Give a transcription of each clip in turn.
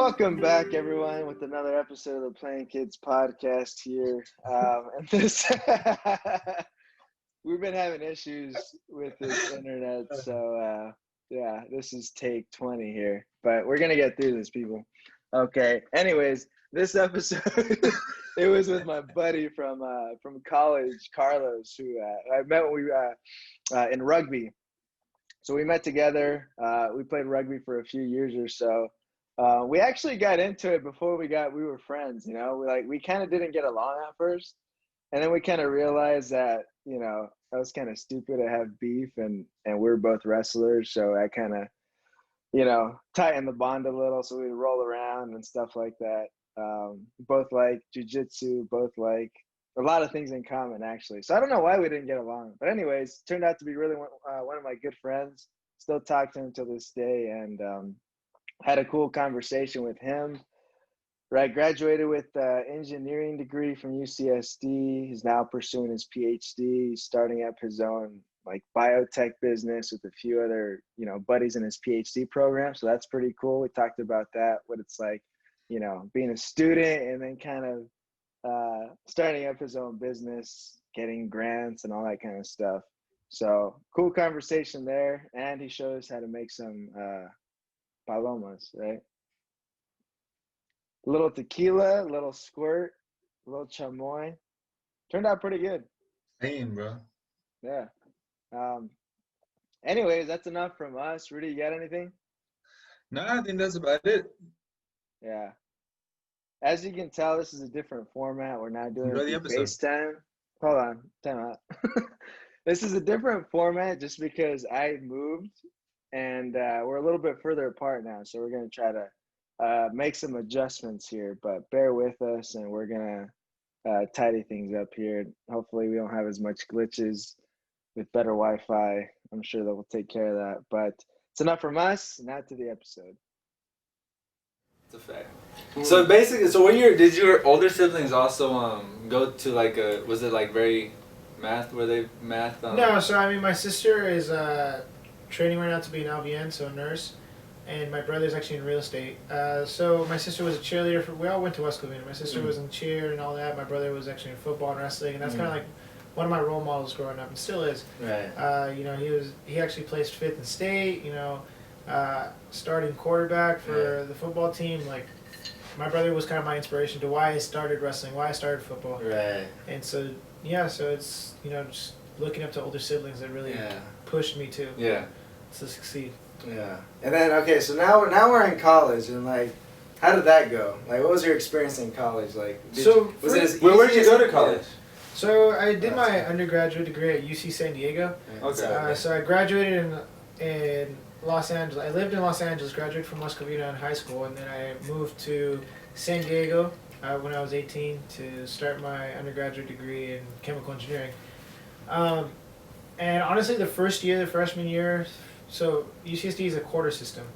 Welcome back, everyone, with another episode of the Playing Kidz podcast here. And this, we've been having issues with this internet, so yeah, this is take 20 here. But we're gonna get through this, people. Okay. Anyways, this episode, it was with my buddy from college, Carlos, who I met when we in rugby. So we met together. We played rugby for a few years or so. We actually got into it before we were friends, we kind of didn't get along at first. And then we kind of realized that, that was kind of stupid to have beef and we're both wrestlers. So I kind of, tightened the bond a little. So we roll around and stuff like that. Both like jujitsu, both like a lot of things in common, actually. So I don't know why we didn't get along. But anyways, turned out to be really one of my good friends. Still talk to him to this day. And, had a cool conversation with him. Right, graduated with an engineering degree from UCSD. He's now pursuing his PhD. He's starting up his own biotech business with a few other buddies in his PhD program. So that's pretty cool. We talked about that, what it's like, being a student and then kind of starting up his own business, getting grants and all that kind of stuff. So cool conversation there, and he showed us how to make some palomas, right? A little tequila, a little squirt, a little chamoy. Turned out pretty good. Same, bro. Yeah. Anyways, that's enough from us. Rudy, you got anything? No, I think that's about it. Yeah. As you can tell, this is a different format. We're not doing Enjoy the it episode. FaceTime. Hold on, time out. This is a different format just because I moved. And we're a little bit further apart now, so we're going to try to make some adjustments here. But bear with us, and we're going to tidy things up here. Hopefully, we don't have as much glitches with better Wi-Fi. I'm sure that we'll take care of that. But it's enough from us. Now to the episode. It's a fact. So basically, did your older siblings also go to was it very math? Were they math? No, so I mean, my sister is training right now to be an LVN, so a nurse, and my brother's actually in real estate. So my sister was a cheerleader. We all went to West Covina. My sister was in cheer and all that. My brother was actually in football and wrestling, and that's kind of like one of my role models growing up, and still is. Right. He actually placed fifth in state. Starting quarterback for the football team. Like, my brother was kind of my inspiration to why I started wrestling, why I started football. Right. And so so it's just looking up to older siblings that really pushed me to succeed. Yeah. And then so now we're in college, and how did that go? What was your experience in college? Where'd you go to college? So I did my undergraduate degree at UC San Diego. Okay. So I graduated in Los Angeles. I lived in Los Angeles, graduated from West Covina in high school, and then I moved to San Diego when I was 18 to start my undergraduate degree in chemical engineering. And honestly, the freshman year, so UCSD is a quarter system.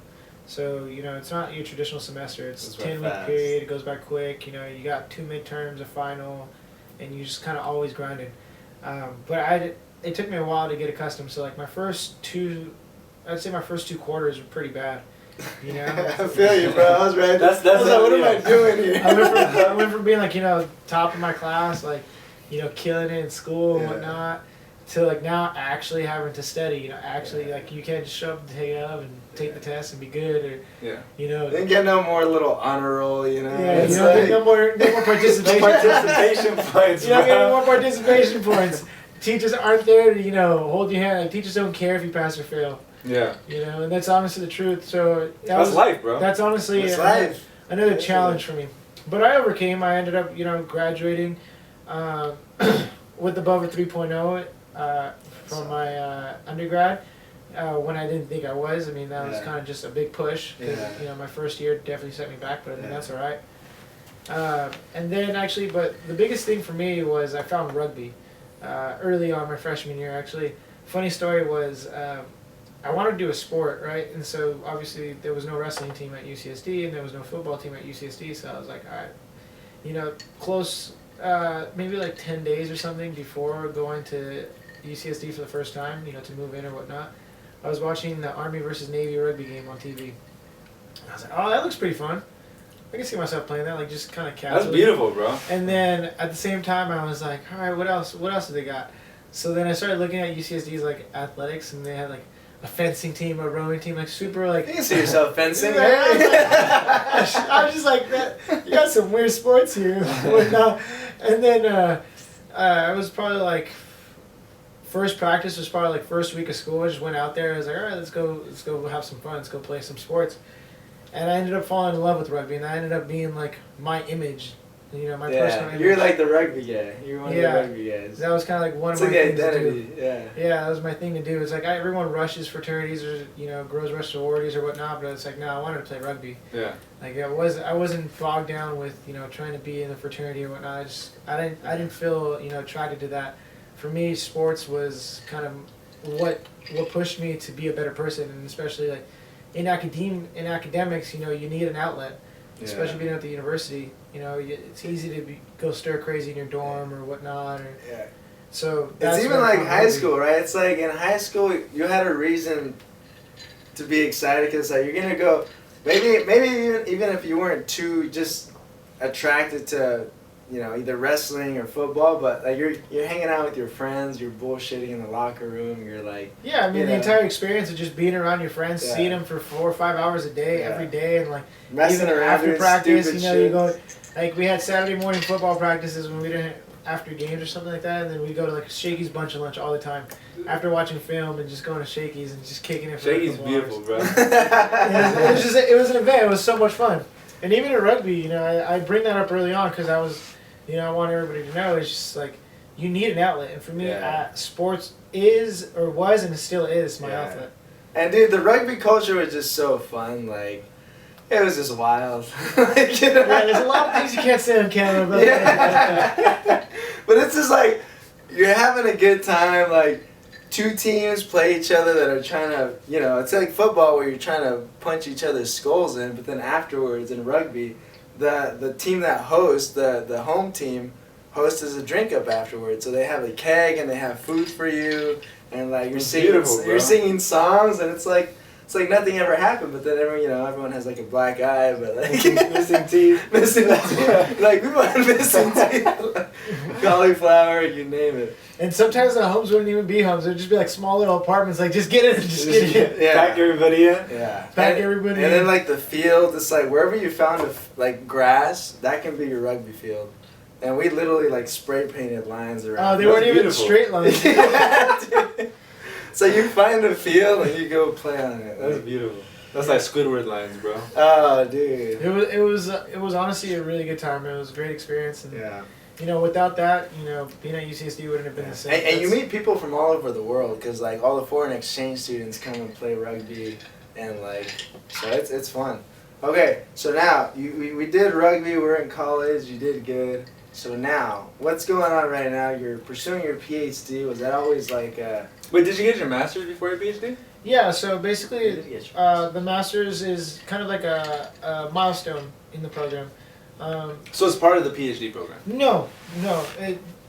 So, it's not your traditional semester. It's a 10-week period. It goes by quick. You got 2 midterms, a final, and you just kind of always grinding. But it took me a while to get accustomed. So, my first two quarters were pretty bad. I feel you, bro. I was ready. That's what am I doing here? I went from being top of my class, killing it in school and whatnot, to now actually having to study. You can't just show up and take it up and take the test and be good, or Didn't get no more little honor roll, Yeah, no more participation. Participation points. You don't get any more participation points. Teachers aren't there to hold your hand. Teachers don't care if you pass or fail. Yeah. And that's honestly the truth. So that's life, bro. That's honestly another challenge for me. But I overcame. I ended up, graduating with above a 3.0 from my undergrad when I didn't think I was. I mean, that was kind of just a big push because my first year definitely set me back, but I mean that's all right. And then but the biggest thing for me was I found rugby early on my freshman year. Actually, funny story was. I wanted to do a sport, right? And so obviously there was no wrestling team at UCSD and there was no football team at UCSD. So I was like, all right, close, maybe 10 days or something before going to UCSD for the first time, to move in or whatnot. I was watching the Army versus Navy rugby game on TV. I was like, oh, that looks pretty fun. I can see myself playing that, like just kind of casually. That's beautiful, bro. And then at the same time, I was like, all right, what else? What else do they got? So then I started looking at UCSD's like athletics, and they had like a fencing team, a rowing team, like super like. You can see yourself fencing. Yeah, I was just like, that. You got some weird sports here. And then I was probably like, first practice was probably like first week of school. I just went out there. I was like, all right, let's go have some fun. Let's go play some sports. And I ended up falling in love with rugby, and I ended up being like my image, you know, my personal image. You're like the rugby guy. You're one of the rugby guys. That was kind of like one It's of my like things identity. to do. Yeah. Yeah, that was my thing to do. It's like everyone rushes fraternities or girls rush sororities or whatnot, but it's like no, I wanted to play rugby. Yeah. Like I wasn't bogged down with trying to be in a fraternity or whatnot. I didn't feel attracted to that. For me, sports was kind of what pushed me to be a better person, and especially like in academics, you need an outlet, especially being at the university. It's easy to go stir crazy in your dorm or whatnot. So that's it's even like high school, right? It's like in high school you had a reason to be excited because like you're gonna go. Maybe even if you weren't too just attracted to either wrestling or football, but like you're hanging out with your friends, you're bullshitting in the locker room, you're like the entire experience of just being around your friends, seeing them for 4 or 5 hours a day, every day, and like messing even around after practice, shit. you go like we had Saturday morning football practices when we didn't after games or something like that, and then we go to like Shakey's bunch of lunch all the time after watching film and just going to Shakey's and just kicking it for Shakey's beautiful, bro. it was an event. It was so much fun, and even at rugby, I bring that up early on because I was. I want everybody to know it's just like you need an outlet, and for me, sports is or was and still is my outlet. And dude, the rugby culture was just so fun. Like, it was just wild. There's a lot of things you can't say on camera, but but it's just like you're having a good time. Like, two teams play each other that are trying to, it's like football where you're trying to punch each other's skulls in, but then afterwards in rugby. The team that hosts, the home team, hosts a drink up afterwards. So they have a keg and they have food for you, and like you're singing songs, and it's like nothing ever happened. But then everyone has like a black eye, but like missing teeth, like people have missing teeth, cauliflower, you name it. And sometimes the homes wouldn't even be homes; it'd just be like small little apartments. Like just get in and just get in. Yeah. Pack everybody in. Yeah. Pack everybody in. And then like the field, it's like wherever you found like grass, that can be your rugby field. And we literally like spray painted lines around. Oh, they weren't even straight lines. So you find a field and you go play on it. That's beautiful. That's like Squidward lines, bro. Oh, dude. It was honestly a really good time. It was a great experience. And, yeah. Without that, being at UCSD wouldn't have been the same. And you meet people from all over the world because like all the foreign exchange students come and play rugby, and like so it's fun. Okay, so now we did rugby. We're in college. You did good. So now, what's going on right now? You're pursuing your PhD. Was that always like? Wait, did you get your master's before your PhD? Yeah. So basically, the master's is kind of like a milestone in the program. So it's part of the PhD program? No.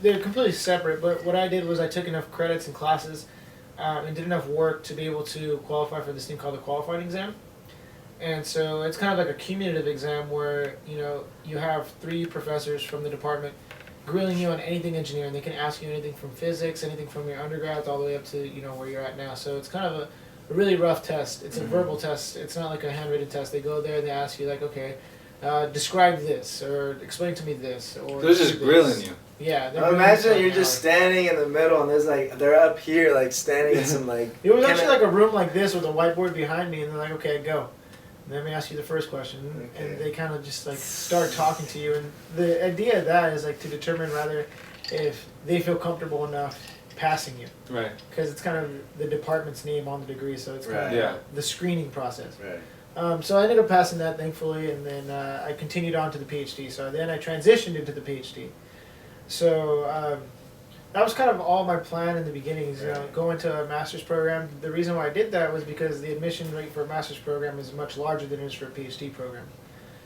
They're completely separate, but what I did was I took enough credits and classes and did enough work to be able to qualify for this thing called the qualifying exam. And so it's kind of like a cumulative exam where, you have 3 professors from the department grilling you on anything engineering. They can ask you anything from physics, anything from your undergrads, all the way up to, where you're at now. So it's kind of a really rough test. It's a verbal test. It's not like a handwritten test. They go there and they ask you, like, okay, describe this, or explain to me this, or they're just grilling you. Yeah. Imagine you're just standing in the middle, and there's like they're up here, like standing in some like. It was actually like a room like this with a whiteboard behind me, and they're like, "Okay, go." And let me ask you the first question, and they kind of just like start talking to you, and the idea of that is like to determine rather if they feel comfortable enough passing you. Right. Because it's kind of the department's name on the degree, so it's kind of the screening process. Right. So I ended up passing that, thankfully, and then I continued on to the PhD. So then I transitioned into the PhD. So that was kind of all my plan in the beginning, is go into a master's program. The reason why I did that was because the admission rate for a master's program is much larger than it is for a PhD program.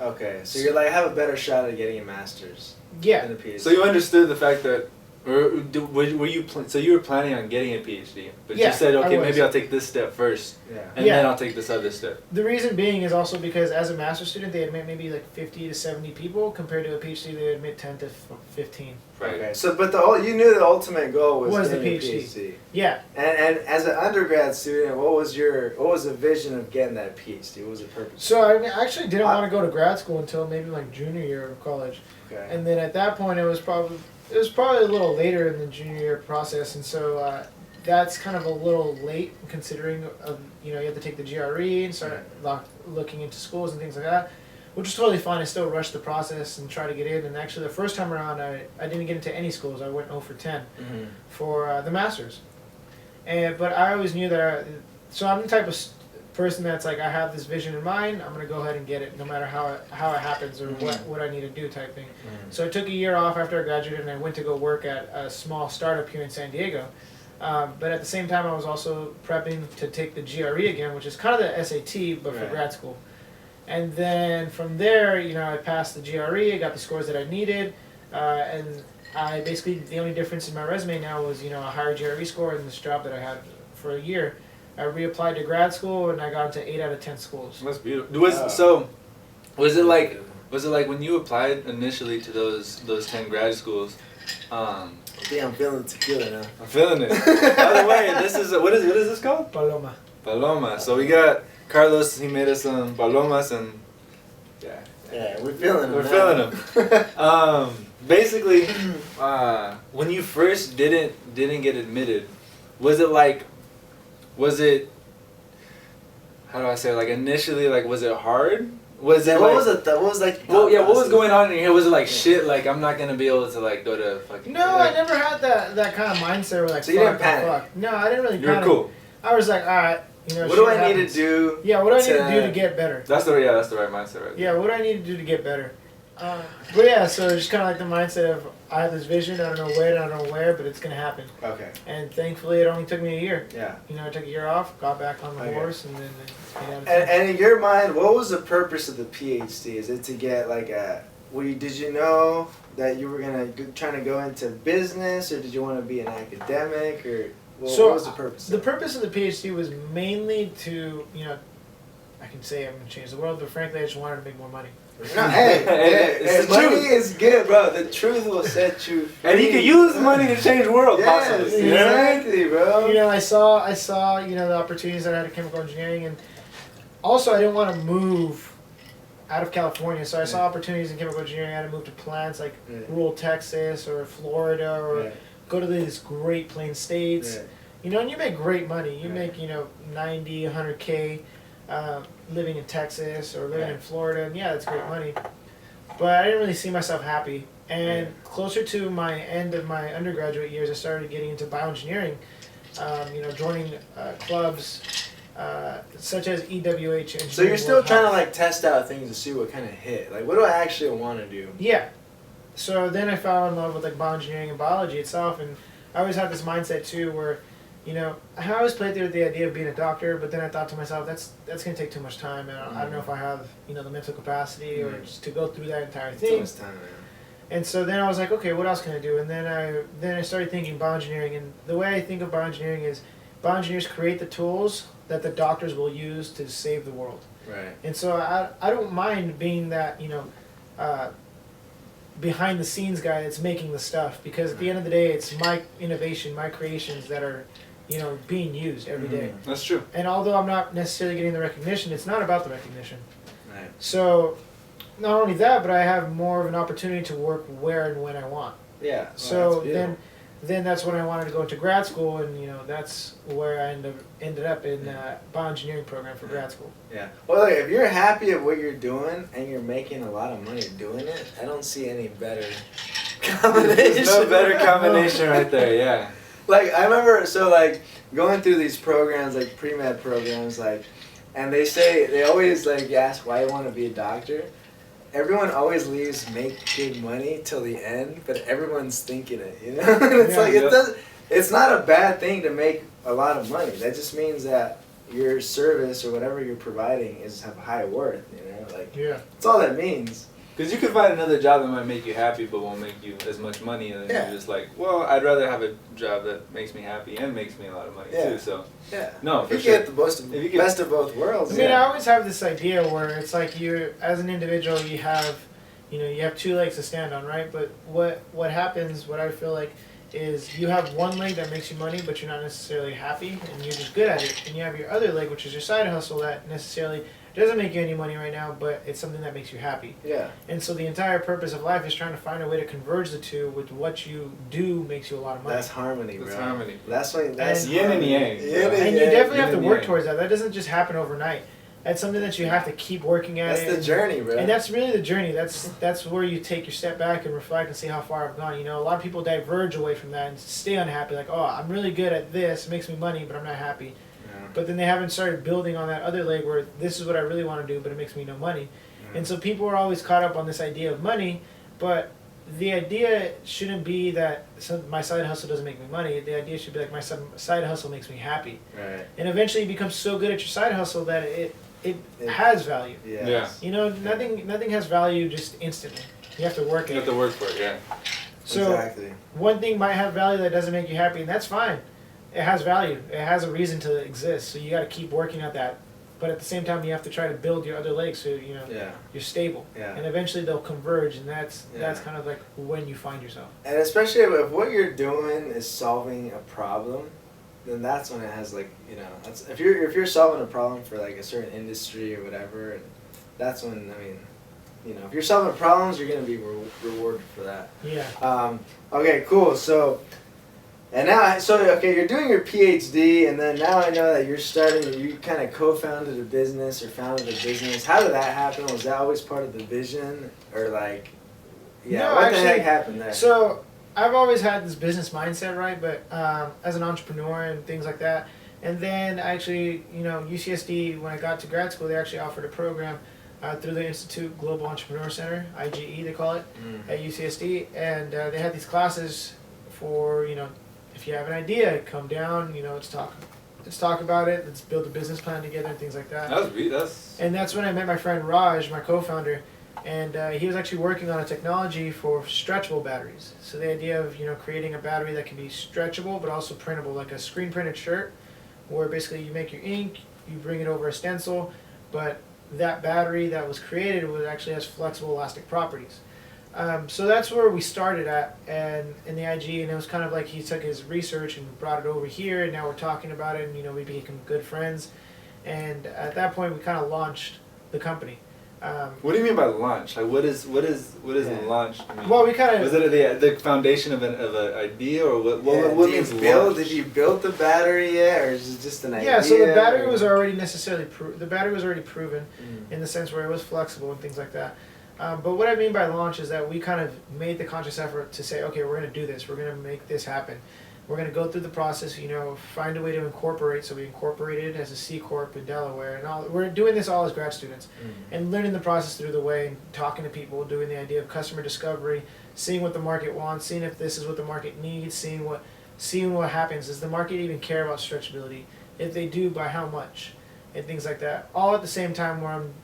Okay, so you're like, I have a better shot at getting a master's. Yeah. Than a PhD. So you understood the fact that Or were you so you were planning on getting a PhD, but Yeah, you said, okay, I was. maybe I'll take this step first, Yeah. and Yeah. then I'll take this other step. The reason being is also because as a master's student, they admit maybe like 50 to 70 people. Compared to a PhD, they admit 10 to 15. Right. Okay. So, but you knew the ultimate goal was the getting PhD. a PhD. Yeah. And as an undergrad student, what was the vision of getting that PhD? What was the purpose? So I actually didn't want to go to grad school until maybe like junior year of college. Okay. And then at that point, it was probably a little later in the junior year process, and so that's kind of a little late considering you have to take the GRE and start looking into schools and things like that, which was totally fine. I still rushed the process and tried to get in, and actually the first time around I didn't get into any schools. I went 0 for 10 for the masters, but I always knew that. So I'm the type of person that's like, I have this vision in mind, I'm gonna go ahead and get it no matter how it happens or what I need to do type thing. So I took a year off after I graduated and I went to go work at a small startup here in San Diego. But at the same time I was also prepping to take the GRE again, which is kind of the SAT but for grad school. And then from there, I passed the GRE, I got the scores that I needed, and I basically, the only difference in my resume now was a higher GRE score in this job that I had for a year. I reapplied to grad school and I got into 8 out of 10 schools. That's beautiful. Was it like when you applied initially to those 10 grad schools? Yeah, I'm feeling the tequila now. I'm feeling it. By the way, this is what is this called? Paloma. Paloma. So we got Carlos. He made us some palomas and Yeah, we're feeling them. we're feeling them. Basically, when you first didn't get admitted, was it how do I say, like, initially, like, was it hard? Was it what like, was like? well, yeah, what was going on in your head? Was it like, shit, like, I'm not gonna be able to, like, go to fucking... No, I never had that kind of mindset where like, So you didn't panic? fuck. No, I didn't really You were panic. cool. I was like, alright, What do I need to do? Yeah, what do I need to do to get better? That's the right mindset, right? Yeah, what do I need to do to get better? But yeah, so it's just kind of like the mindset of, I have this vision, I don't know when, I don't know where, but it's going to happen. Okay. And thankfully, it only took me a year. Yeah. I took a year off, got back on the horse, and then... And in your mind, what was the purpose of the PhD? Is it to get like did you know that you were trying to go into business, or did you want to be an academic, or what was the purpose? The purpose of the PhD was mainly to, I can say I'm going to change the world, but frankly, I just wanted to make more money. No, hey, it's the money truth. is good, bro. The truth will set you free. And you can use the money to change the world, Yes, possibly. exactly, bro. I saw, the opportunities that I had in chemical engineering, and also I didn't want to move out of California, so I saw opportunities in chemical engineering. I had to move to plants like rural Texas or Florida, or go to these Great Plains states. And you make great money. You make, 90, 100K living in Texas or living in Florida, and yeah, that's great money. But I didn't really see myself happy. And closer to my end of my undergraduate years, I started getting into bioengineering, joining clubs such as EWH. So you're still trying to like test out things to see what kind of hit. Like, what do I actually want to do? Yeah. So then I fell in love with like bioengineering and biology itself, and I always had this mindset too where, I always played through the idea of being a doctor, but then I thought to myself, that's going to take too much time, and I don't know if I have, the mental capacity or just to go through that entire thing. It's time, man. And so then I was like, okay, what else can I do? And then I started thinking bioengineering, and the way I think of bioengineering is bioengineers create the tools that the doctors will use to save the world. Right. And so I don't mind being that, behind the scenes guy that's making the stuff, because at the end of the day, it's my innovation, my creations that are, being used every day. That's true. And although I'm not necessarily getting the recognition, it's not about the recognition. Right. So not only that, but I have more of an opportunity to work where and when I want. Yeah. So then that's when I wanted to go into grad school, and that's where I ended up in bioengineering program for grad school. Yeah. Well, look, if you're happy at what you're doing and you're making a lot of money doing it, I don't see any better combination. There's no better combination right there. Yeah. Like, I remember, going through these programs, like pre-med programs, and they always ask why you want to be a doctor. Everyone always leaves make good money till the end, but everyone's thinking it, it's not a bad thing to make a lot of money. That just means that your service or whatever you're providing is have high worth, That's all that means. Because you could find another job that might make you happy but won't make you as much money, and then Yeah. you're just like, well, I'd rather have a job that makes me happy and makes me a lot of money Yeah. too. So Yeah. no, If for you sure. get the best of, If you get- best of both worlds. I mean, yeah. I always have this idea where it's like you, as an individual, you have two legs to stand on, right? But what happens, what I feel like, is you have one leg that makes you money, but you're not necessarily happy, and you're just good at it. And you have your other leg, which is your side hustle, that necessarily doesn't make you any money right now, but it's something that makes you happy. Yeah. And so the entire purpose of life is trying to find a way to converge the two with what you do makes you a lot of money. That's harmony, bro. That's harmony. That's what. That's And- Yin and harmony. yang, Yin bro. and And you yang. definitely have to Yin and work yang. towards that. That doesn't just happen overnight. That's something that you have to keep working at. That's it. the journey, bro. And that's really the journey. That's where you take your step back and reflect and see how far I've gone. You know, a lot of people diverge away from that and stay unhappy. Like, oh, I'm really good at this, it makes me money, but I'm not happy. Yeah. But then they haven't started building on that other leg where this is what I really want to do, but it makes me no money. And so people are always caught up on this idea of money, but the idea shouldn't be that my side hustle doesn't make me money. The idea should be like my side hustle makes me happy. Right. And eventually you become so good at your side hustle that it has value. Yeah. Yeah. You know, nothing has value just instantly. You have to work You at have it. to work for it, yeah. So Exactly. one thing might have value that doesn't make you happy, and that's fine. It has value. It has a reason to exist. So you got to keep working at that. But at the same time, you have to try to build your other legs so Yeah. you're stable. Yeah. And eventually they'll converge, and that's Yeah. kind of like when you find yourself. And especially if what you're doing is solving a problem, then that's when it has like that's if you're solving a problem for like a certain industry or whatever, and that's when if you're solving problems, you're gonna be rewarded for that. Yeah. Okay, cool. So, and now, you're doing your PhD, and then now I know that you kind of co-founded a business or founded a business. How did that happen? Was that always part of the vision, or like, No, what actually, the heck happened there? So I've always had this business mindset, right? But as an entrepreneur and things like that. And then actually, UCSD, when I got to grad school, they actually offered a program through the Institute Global Entrepreneur Center, IGE they call it, at UCSD. And they had these classes for, if you have an idea, come down, let's talk about it, let's build a business plan together and things like that. And that's when I met my friend Raj, my co-founder. And he was actually working on a technology for stretchable batteries. So the idea of creating a battery that can be stretchable but also printable, like a screen printed shirt, where basically you make your ink, you bring it over a stencil, but that battery that was created actually has flexible elastic properties. So that's where we started at, and in the IG, and it was kind of like he took his research and brought it over here, and now we're talking about it, and we became good friends. And at that point, we kind of launched the company. What do you mean by launch? Like, what is Yeah. launch mean? Well, we kind Was of it the foundation of an idea, or what? Yeah, What did means you build? launch? Did you build the battery yet, or is it just an idea? yeah. So the battery or- was already the battery was already proven Mm. in the sense where it was flexible and things like that. But what I mean by launch is that we kind of made the conscious effort to say, okay, we're going to do this. We're going to make this happen. We're going to go through the process, find a way to incorporate. So we incorporated as a C Corp in Delaware, and we're doing this all as grad students, and learning the process through the way, and talking to people, doing the idea of customer discovery, seeing what the market wants, seeing if this is what the market needs, seeing what happens. Does the market even care about stretchability? If they do, by how much, and things like that. All at the same time where I'm,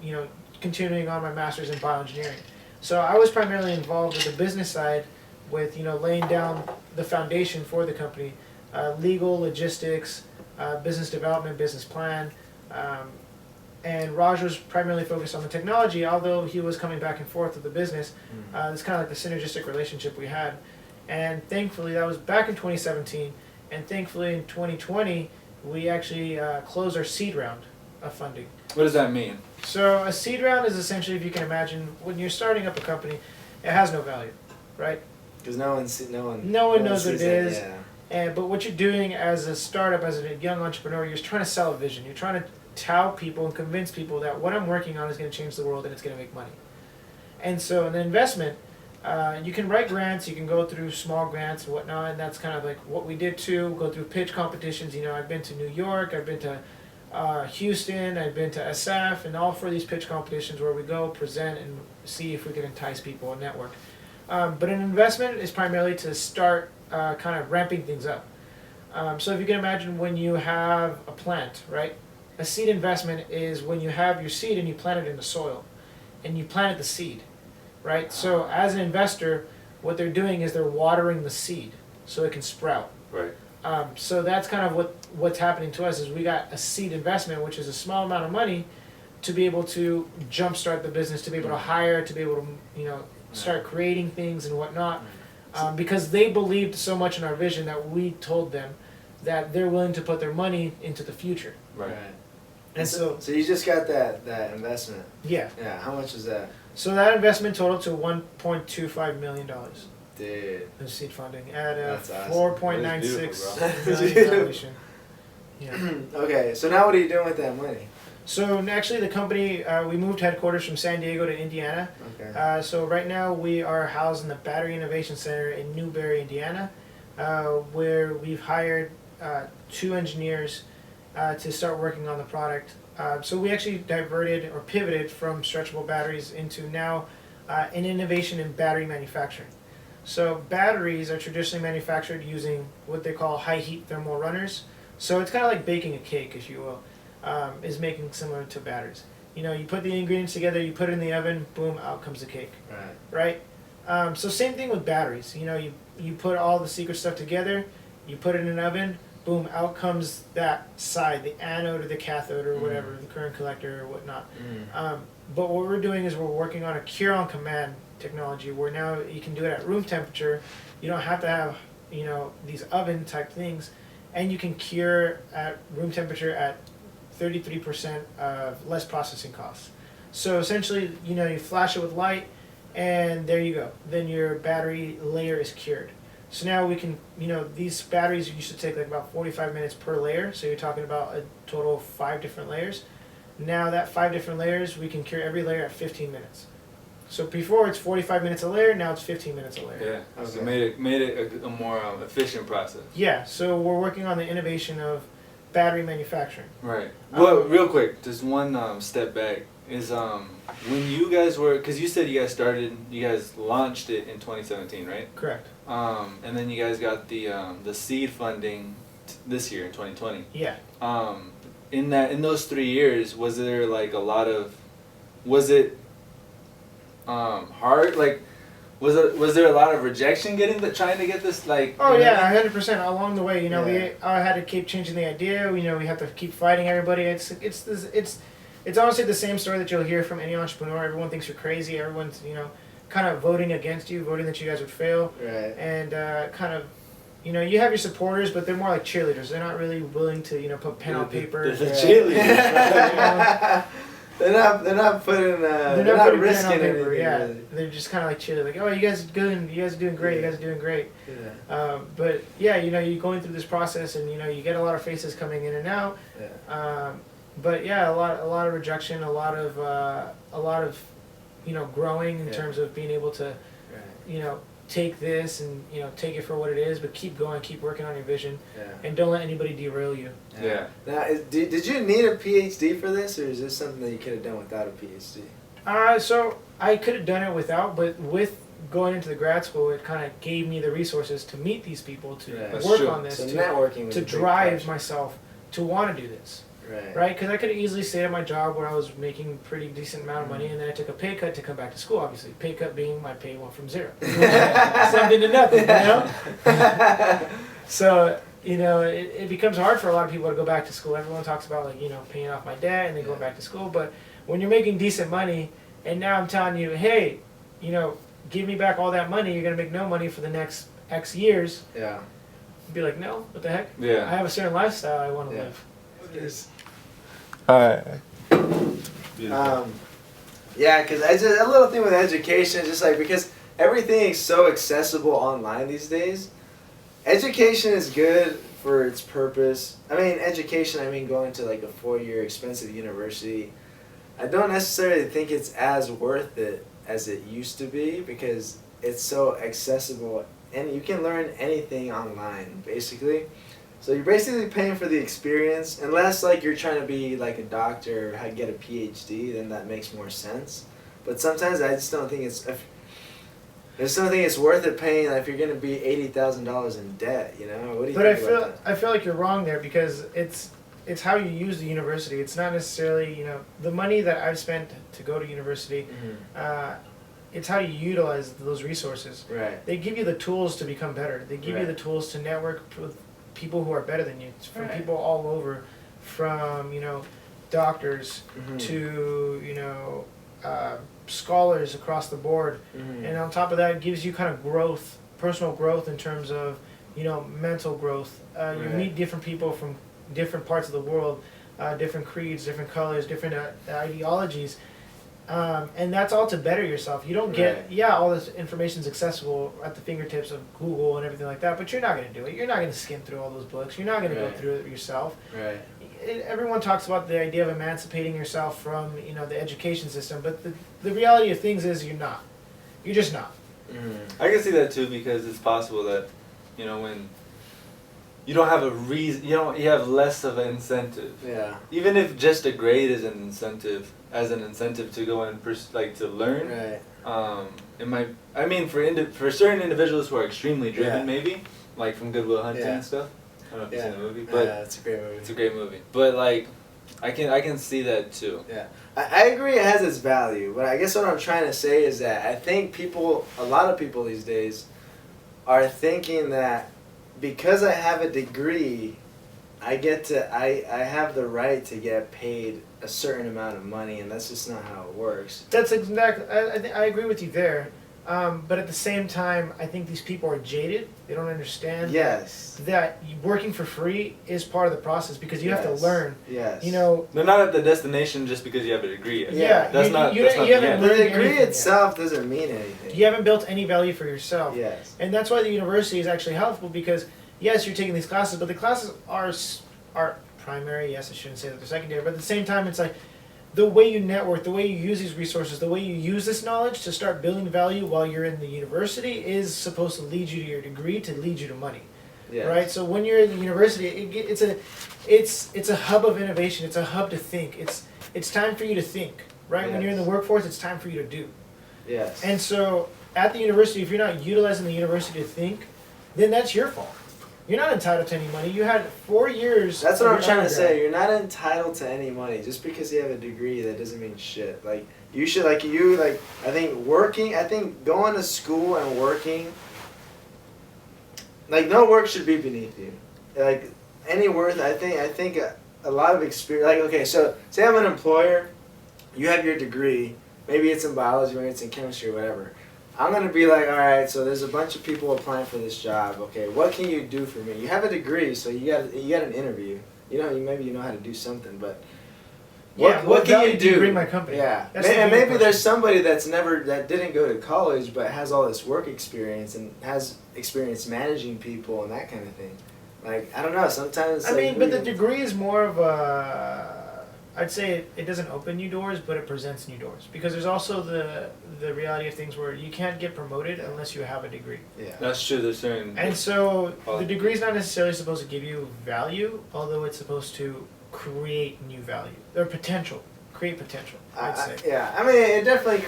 continuing on my master's in bioengineering. So I was primarily involved with the business side, with laying down the foundation for the company, legal, logistics, business development, business plan, and Raj was primarily focused on the technology. Although he was coming back and forth with the business, it's kind of like the synergistic relationship we had. And thankfully, that was back in 2017, and thankfully in 2020 we actually closed our seed round of funding. What does that mean? So a seed round is essentially, if you can imagine, when you're starting up a company, it has no value, right? Because no one knows what it sees is. Yeah. But what you're doing as a startup, as a young entrepreneur, you're trying to sell a vision. You're trying to tout people and convince people that what I'm working on is going to change the world and it's going to make money. And so an investment, you can write grants, you can go through small grants and whatnot, and that's kind of like what we did too, go through pitch competitions. I've been to New York, I've been to Houston, I've been to SF, and all for these pitch competitions where we go, present, and see if we can entice people and network. But an investment is primarily to start kind of ramping things up. So if you can imagine when you have a plant, right? A seed investment is when you have your seed and you plant it in the soil, and you planted the seed. right? So as an investor, what they're doing is they're watering the seed so it can sprout. Right. So that's kind of what's happening to us is we got a seed investment, which is a small amount of money, to be able to jumpstart the business, to be able to hire, to be able to start creating things and whatnot, because they believed so much in our vision that we told them that they're willing to put their money into the future. Right. And so you just got that investment. yeah, Yeah. How much is that? so that investment totaled to $1.25 million Dude. in seed funding at a That's awesome. 4.96 That's million beautiful. valuation. Yeah. Okay. So now what are you doing with that money? So actually, the company we moved headquarters from San Diego to Indiana. Okay. So right now we are housed in the Battery Innovation Center in Newberry, Indiana, where we've hired 2 engineers to start working on the product. So we actually diverted or pivoted from stretchable batteries into now an innovation in battery manufacturing. So batteries are traditionally manufactured using what they call high heat thermal runners. So it's kind of like baking a cake, if you will, is making similar to batteries. You put the ingredients together, you put it in the oven, boom, out comes the cake, Right. right? So same thing with batteries. You put all the secret stuff together, you put it in an oven, boom, out comes that side, the anode or the cathode or whatever, the current collector or whatnot. But what we're doing is we're working on a cure on command technology where now you can do it at room temperature. You don't have to have these oven type things, and you can cure at room temperature at 33% of less processing costs. So essentially, you flash it with light, and there you go. Then your battery layer is cured. So now we can, these batteries used to take like about 45 minutes per layer. So you're talking about a total of 5 different layers. Now that 5 different layers, we can cure every layer at 15 minutes. So before it's 45 minutes a layer, now it's 15 minutes a layer. Yeah. So made it a more efficient process. Yeah. So we're working on the innovation of battery manufacturing. Right. Well, real quick, just one step back is when you guys were, because you said you guys launched it in 2017, right? Correct. And then you guys got the seed funding this year in 2020. Yeah. In those 3 years, was there like a lot of, was it hard? Like, was there a lot of rejection trying to get this like? Oh yeah, 100% along the way. Yeah. I had to keep changing the idea. We have to keep fighting everybody. It's honestly the same story that you'll hear from any entrepreneur. Everyone thinks you're crazy. Everyone's kind of voting against you, voting that you guys would fail. Right. And kind of, you have your supporters, but they're more like cheerleaders. They're not really willing to put pen on paper. The cheerleaders. They're not putting. They're not putting risking pen on paper. anything. Yeah, Really. they're just kind of like cheerleaders. Like, oh, you guys are good. You guys are doing great. You guys are doing great. Yeah. But yeah, you're going through this process, and you get a lot of faces coming in and out. Yeah. But yeah, a lot of rejection, a lot of growing in terms of being able to Right. take this and take it for what it is, but keep going, keep working on your vision, Yeah. and don't let anybody derail you. Yeah. Now, did you need a PhD for this, or is this something that you could have done without a PhD? So I could have done it without, but with going into the grad school, it kind of gave me the resources to meet these people, to Right. That's work true. on this, So to networking was a big drive push. myself to want to do this. Right. Right, because I could have easily stayed at my job where I was making pretty decent amount of money, and then I took a pay cut to come back to school. Obviously, pay cut being my pay went from 0, something to nothing. So it becomes hard for a lot of people to go back to school. Everyone talks about paying off my debt and then going back to school, but when you're making decent money, and now I'm telling you, hey, give me back all that money. You're gonna make no money for the next X years. Yeah. You'd be like, no, what the heck? Yeah. I have a certain lifestyle I want to Yeah. live. Alright. Beautiful. Yeah, because a little thing with education is just like, because everything is so accessible online these days, education is good for its purpose. I mean going to like a 4-year expensive university. I don't necessarily think it's as worth it as it used to be, because it's so accessible and you can learn anything online basically. So you're basically paying for the experience, unless like you're trying to be like a doctor or get a PhD, then that makes more sense. But sometimes I just don't think it's worth it paying if you're gonna be $80,000 in debt. What do you But I think about that? feel like you're wrong there, because it's how you use the university. It's not necessarily the money that I've spent to go to university. It's how you utilize those resources. Right. They give you the tools to become better. They give you Right. the tools to network with people who are better than you. It's from Right. people all over, from doctors Mhm. to scholars across the board. Mhm. And on top of that, it gives you kind of growth, personal growth in terms of mental growth. You Right. meet different people from different parts of the world, different creeds, different colors, different ideologies. And that's all to better yourself. You don't get, Right. all this information's accessible at the fingertips of Google and everything like that, but you're not going to do it. You're not going to skim through all those books. You're not going to go Right. through it yourself. Right. Everyone talks about the idea of emancipating yourself from, the education system, but the reality of things is you're not. You're just not. Mhm. I can see that too, because it's possible that, when you don't have a reason, you have less of an incentive. Yeah. Even if just a grade is an incentive, to go and to learn. Right. It might. I mean, for certain individuals who are extremely driven, Yeah. maybe like from Good Will Hunting Yeah. and stuff. I don't know if you've Yeah. seen the movie, but It's a great movie. it's a great movie. But I can see that too. Yeah, I agree it has its value, but I guess what I'm trying to say is that I think a lot of people these days are thinking that because I have a degree, I have the right to get paid a certain amount of money, and that's just not how it works. That's exactly. I agree with you there, but at the same time, I think these people are jaded. They don't understand. Yes. That working for free is part of the process because you have to Yes. learn. Yes. They're not at the destination just because you have a degree. Yet. Yeah, that's you- not. you- That's you not haven't the end. The learned degree anything yet. itself doesn't mean anything. You haven't built any value for yourself. Yes. And that's why the university is actually helpful because yes, you're taking these classes, but the classes are primary. Yes, I shouldn't say that they're secondary, but at the same time, it's like the way you network, the way you use these resources, the way you use this knowledge to start building value while you're in the university is supposed to lead you to your degree, to lead you to money. Yes. Right? So when you're in the university, it's a hub of innovation. It's a hub to think. It's time for you to think. Right? When you're in the Yes. workforce, it's time for you to do. Yes. And so at the university, if you're not utilizing the university to think, then that's your fault. You're not entitled to any money. You had 4 years. That's of what I'm your trying to say. undergrad. You're not entitled to any money just because you have a degree. That doesn't mean shit. Like you should, I think going to school and working. Like no work should be beneath you. Like any worth. I think a lot of experience. Like okay, so say I'm an employer. You have your degree. Maybe it's in biology, maybe it's in chemistry, or whatever. I'm gonna be like, all right, so there's a bunch of people applying for this job. Okay, what can you do for me? You have a degree, so you got an interview. Maybe you know how to do something, but what can value you do you do? bring my company? Yeah, That's the and bigger maybe there's question. somebody that didn't go to college but has all this work experience and has experience managing people and that kind of thing. Like I don't know. Sometimes but the degree is more of a. I'd say it doesn't open new doors, but it presents new doors. Because there's also the reality of things where you can't get promoted unless you have a degree. Yeah. That's true. There's certain. And so the degree is not necessarily supposed to give you value, although it's supposed to create new value. Or potential. Create potential, I'd say. Yeah, I mean, it definitely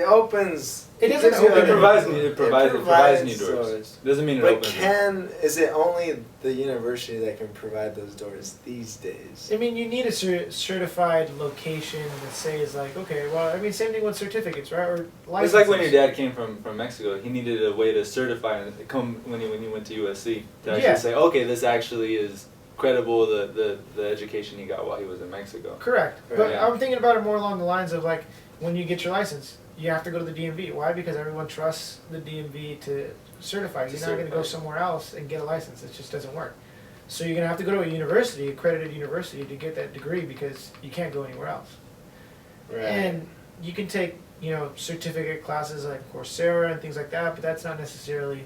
opens. It doesn't gives you open It provides doors. new. It provides new doors. Doesn't mean it But opens. is it only the university that can provide those doors these days? I mean, you need a certified location that says like, okay, well, I mean, same thing with certificates, right? Or licenses. It's like when your dad came from Mexico. He needed a way to certify and come when he went to USC to actually Yeah. say, okay, this actually is credible. The education he got while he was in Mexico. Correct. Right. But Yeah. I'm thinking about it more along the lines of like when you get your license, you have to go to the DMV. Why? Because everyone trusts the DMV to certify. You're not going to go somewhere else and get a license. It just doesn't work. So you're going to have to go to a university, accredited university, to get that degree because you can't go anywhere else. Right. And you can take, certificate classes like Coursera and things like that, but that's not necessarily,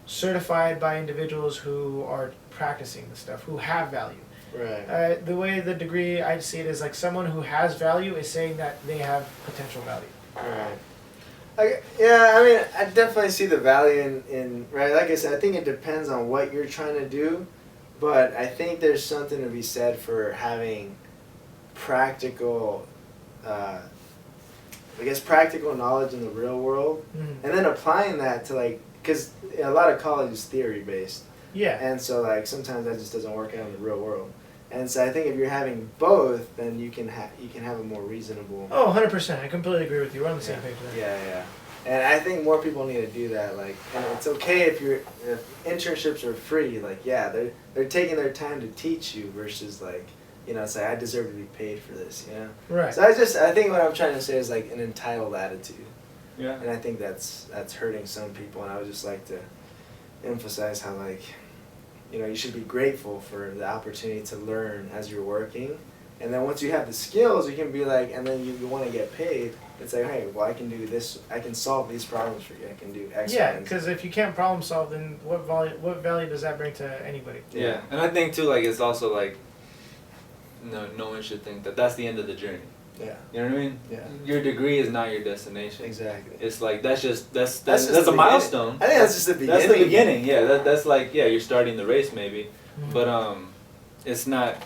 certified by individuals who are practicing the stuff, who have value. Right. The way the degree I see it is like someone who has value is saying that they have potential value. Right. I mean, I definitely see the value in right. Like I said, I think it depends on what you're trying to do, but I think there's something to be said for having practical, practical knowledge in the real world, and then applying that to because a lot of college is theory based. Yeah. And so sometimes that just doesn't work out in the real world. And so I think if you're having both, then you can have a more reasonable. Oh, 100%. I completely agree with you. We're on the same Yeah. page there. Yeah. And I think more people need to do that. Like, and it's okay if internships are free. Like, yeah, they're taking their time to teach you versus like, say I deserve to be paid for this. Right. So I think what I'm trying to say is like an entitled attitude. Yeah. And I think that's hurting some people. And I would just like to emphasize how like, you should be grateful for the opportunity to learn as you're working. And then once you have the skills, you can be like, and then you want to get paid. It's like, hey, well, I can do this. I can solve these problems for you. I can do X. Yeah, Y, and Z. because if you can't problem solve, then what value does that bring to anybody? Yeah, and I think too, like it's also like, no one should think that that's the end of the journey. Yeah. You know what I mean? Yeah. Your degree is not your destination. Exactly. It's like that's just a the milestone. I think that's just the beginning. That's the beginning. Yeah. That's like you're starting the race maybe, Mhm. but it's not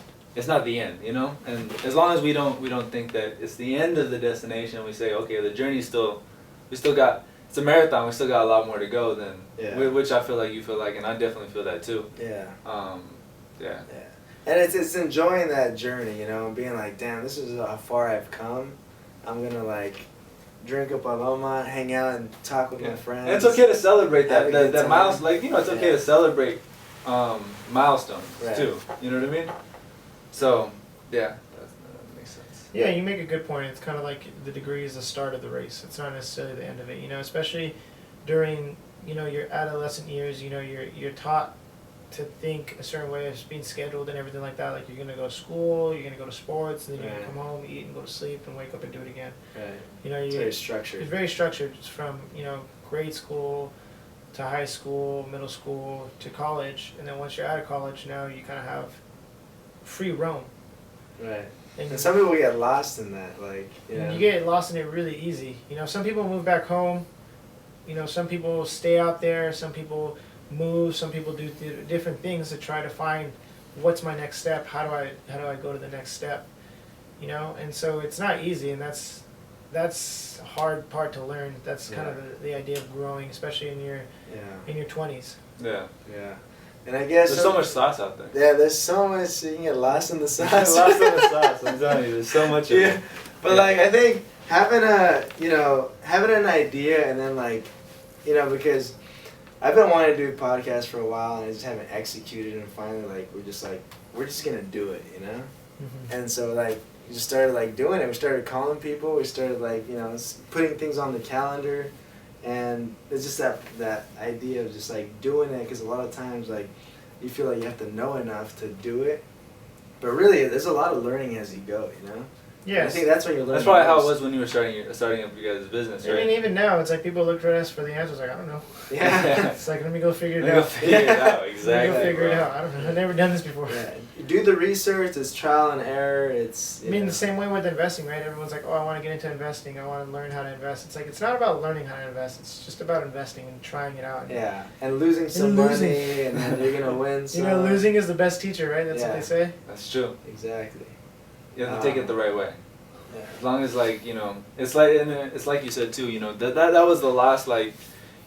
the end. And as long as we don't think that it's the end of the destination, we say okay, the journey's we still got. It's a marathon. We still got a lot more to go. Then, which I feel like you feel like, and I definitely feel that too. Yeah. Yeah. And it's enjoying that journey, being like, damn, this is how far I've come. I'm gonna like drink a paloma, hang out and talk with my friends. And it's okay to celebrate that time. milestone. Like it's okay to celebrate milestones Right. too. You know what I mean? So that makes sense. Yeah, you make a good point. It's kind of like the degree is the start of the race. It's not necessarily the end of it. Especially during your adolescent years. You're taught to think a certain way of being scheduled and everything like that. Like you're gonna go to school, you're gonna go to sports, and then you're gonna come home, eat, and go to sleep, and wake up and do it again. Right. It's very structured. It's very structured. It's from grade school to high school, middle school to college, and then once you're out of college, now you kind of have free roam. Right. And some people get lost in that, like you get lost in it really easy. Some people move back home. Some people stay out there. Some people move. Some people do different things to try to find what's my next step. How do I go to the next step? And so it's not easy, and that's a hard part to learn. That's kind of the idea of growing, especially in your 20s. Yeah. Yeah. And I guess there's so much sauce out there. Yeah, there's so much. You can get lost in the sauce. Lost in the sauce. I'm telling you, there's so much of it. But like I think having an idea and then like, because I've been wanting to do a podcast for a while and I just haven't executed, and finally like we're just gonna do it, Mm-hmm. And so like we just started like doing it. We started calling people. We started like putting things on the calendar, and it's just that idea of just like doing it, because a lot of times like you feel like you have to know enough to do it, but really there's a lot of learning as you go. Yeah, I think that's when you learn. That's probably how it was when you were starting up your guys' business, right? I mean, even now, it's like people look for us for the answers. Like, I don't know. Yeah. It's like, let me go figure it Let me out. go figure it out. Exactly. Let me go figure it bro. out. I don't know. I've never done this before. Yeah. Do the research. It's trial and error. It's. I mean, the same way with investing, right? Everyone's like, oh, I want to get into investing. I want to learn how to invest. It's like, it's not about learning how to invest. It's just about investing and trying it out. Yeah, and losing some money, and then you're gonna win some. Losing is the best teacher, right? That's what they say. That's true. Exactly. You have to take it the right way. Yeah. As long as it's like you said too, that was the loss, like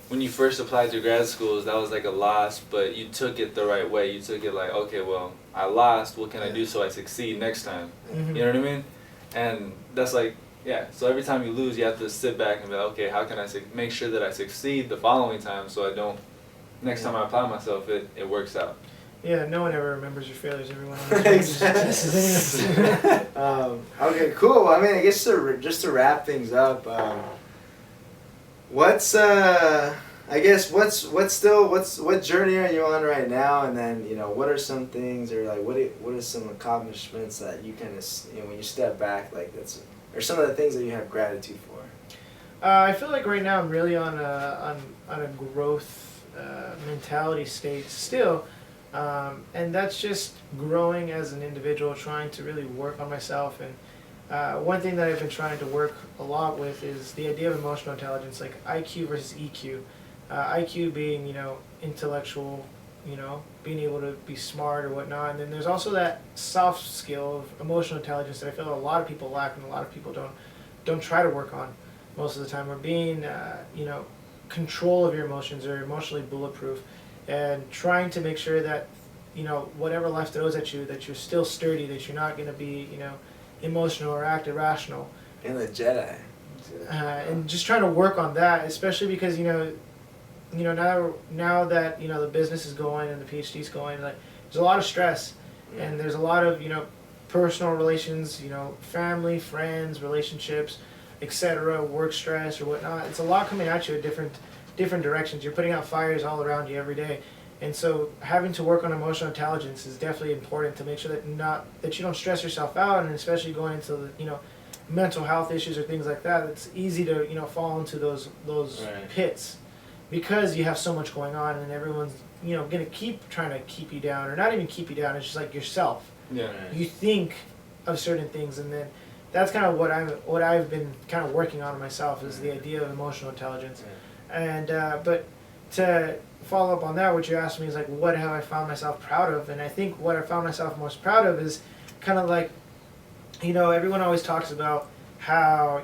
when you first applied to grad schools, that was like a loss, but you took it the right way. You took it like, okay, well, I lost, what can I do so I succeed next time? Mm-hmm. You know what I mean? And that's like, so every time you lose, you have to sit back and be like, okay, how can I make sure that I succeed the following time so I don't, next time I apply myself, it works out. Yeah, no one ever remembers your failures. Everyone Okay, cool. Well, I mean, I guess just to wrap things up, what journey are you on right now? And then, what are some things, or like, what are some accomplishments that you kind of, when you step back, like or some of the things that you have gratitude for? I feel like right now I'm really on a growth mentality state still. And that's just growing as an individual, trying to really work on myself. And one thing that I've been trying to work a lot with is the idea of emotional intelligence, like IQ versus EQ. IQ being, intellectual, being able to be smart or whatnot. And then there's also that soft skill of emotional intelligence that I feel a lot of people lack and a lot of people don't try to work on most of the time, or being, control of your emotions or emotionally bulletproof. And trying to make sure that whatever life throws at you, that you're still sturdy, that you're not going to be, emotional or act irrational. In the Jedi. And just trying to work on that, especially because, now that, the business is going and the PhD's going, like, there's a lot of stress and there's a lot of, personal relations, family, friends, relationships, etc., work stress or whatnot. It's a lot coming at you at different directions. You're putting out fires all around you every day. And so having to work on emotional intelligence is definitely important to make sure that you don't stress yourself out, and especially going into the, mental health issues or things like that. It's easy to, fall into those Right. pits because you have so much going on and everyone's, going to keep trying to keep you down, or not even keep you down. It's just like yourself. Yeah. You think of certain things, and then that's kind of what I've been kind of working on myself, is the idea of emotional intelligence. And but to follow up on that, what you asked me is like, what have I found myself proud of? And I think what I found myself most proud of is kind of like, everyone always talks about how,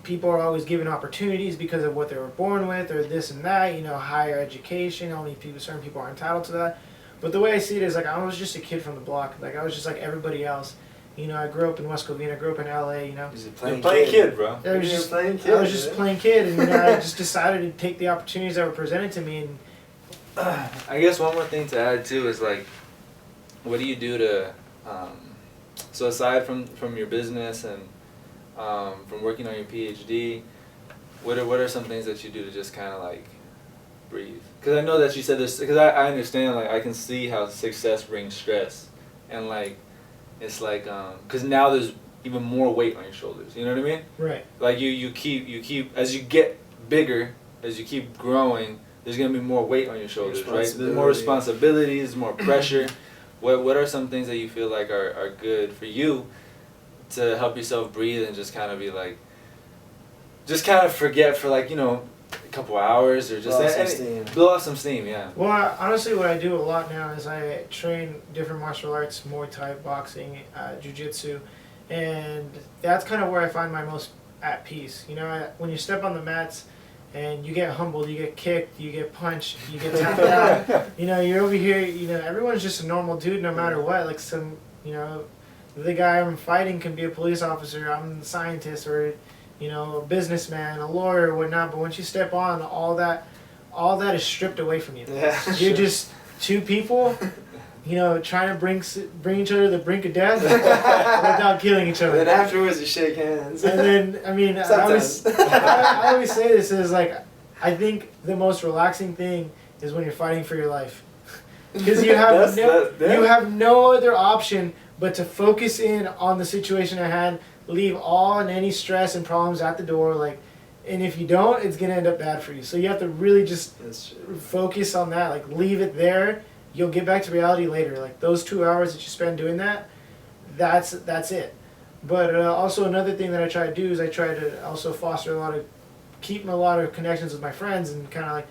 people are always given opportunities because of what they were born with, or this and that, higher education, only certain people are entitled to that. But the way I see it is like, I was just a kid from the block. Like, I was just like everybody else. I grew up in West Covina, I grew up in LA, He's a Playing playing kid, bro. I was You're just playing kid, I was just man. playing kid, and I just decided to take the opportunities that were presented to me. And I guess one more thing to add too is like, what do you do to, so aside from your business and from working on your PhD, what are some things that you do to just kind of like breathe? Because I know that you said this, because I understand, like, I can see how success brings stress, and like, it's like, because now there's even more weight on your shoulders, you know what I mean? right, Like you keep, as you get bigger, as you keep growing, there's gonna be more weight on your shoulders, right? There's more responsibilities, more pressure. What are some things that you feel like are good for you to help yourself breathe and just kind of be like, just kind of forget for like, a couple hours, or just blow off some steam, yeah. Well, honestly, what I do a lot now is I train different martial arts, Muay Thai, boxing, Jiu-Jitsu, and that's kind of where I find my most at peace. When you step on the mats and you get humbled, you get kicked, you get punched, you get tapped out, you're over here, everyone's just a normal dude no matter what. Like the guy I'm fighting can be a police officer, I'm the scientist, or a businessman, a lawyer, or whatnot. But once you step on, all that is stripped away from you. Yeah, You're just two people, trying to bring each other to the brink of death without killing each other. And then afterwards you shake hands. And then, I always say this is like, I think the most relaxing thing is when you're fighting for your life, because you have you have no other option but to focus in on the situation at hand. Leave all and any stress and problems at the door, like, and if you don't, it's gonna end up bad for you. So you have to really just focus on that, like, leave it there. You'll get back to reality later. Like, those 2 hours that you spend doing that, that's it. But also another thing that I try to do is I try to also keep a lot of connections with my friends, and kind of like,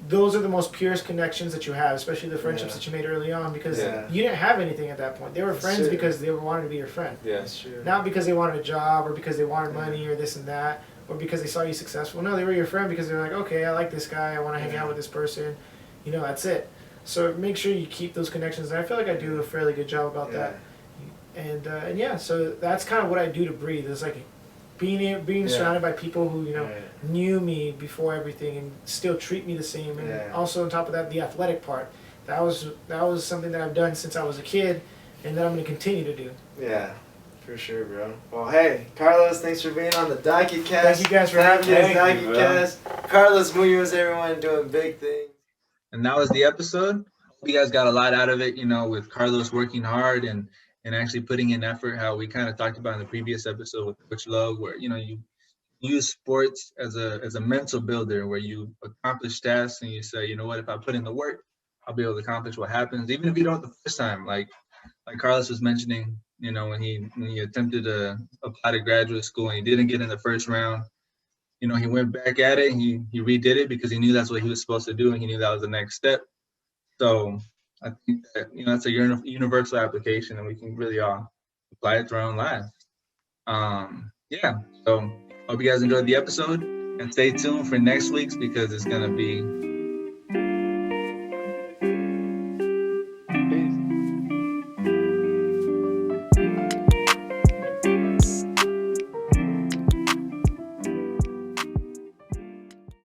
those are the most purest connections that you have, especially the friendships that you made early on, because you didn't have anything at that point. They were friends because they wanted to be your friend. Yeah, That's true. Not because they wanted a job, or because they wanted money, or this and that, or because they saw you successful. No, they were your friend because they were like, okay, I like this guy, I want to hang out with this person. That's it. So make sure you keep those connections, and I feel like I do a fairly good job about that. And so that's kind of what I do to breathe. It's like being surrounded by people who knew me before everything and still treat me the same. And also on top of that, the athletic part. That was something that I've done since I was a kid, and that I'm going to continue to do. Yeah, for sure, bro. Well, hey, Carlos, thanks for being on the Donkey Cast. Thank you guys for having me. Donkey Cast. Carlos Munoz, everyone, doing big things. And that was the episode. Hope you guys got a lot out of it, with Carlos working hard and actually putting in effort, how we kind of talked about in the previous episode with Coach Love, where, you use sports as a mental builder, where you accomplish tasks and you say, you know what, if I put in the work, I'll be able to accomplish what happens, even if you don't the first time. Like Carlos was mentioning, when he attempted to apply to graduate school and he didn't get in the first round, he went back at it and he redid it because he knew that's what he was supposed to do, and he knew that was the next step. So I think that, that's a universal application, and we can really all apply it to our own lives. So hope you guys enjoyed the episode, and stay tuned for next week's, because it's going to be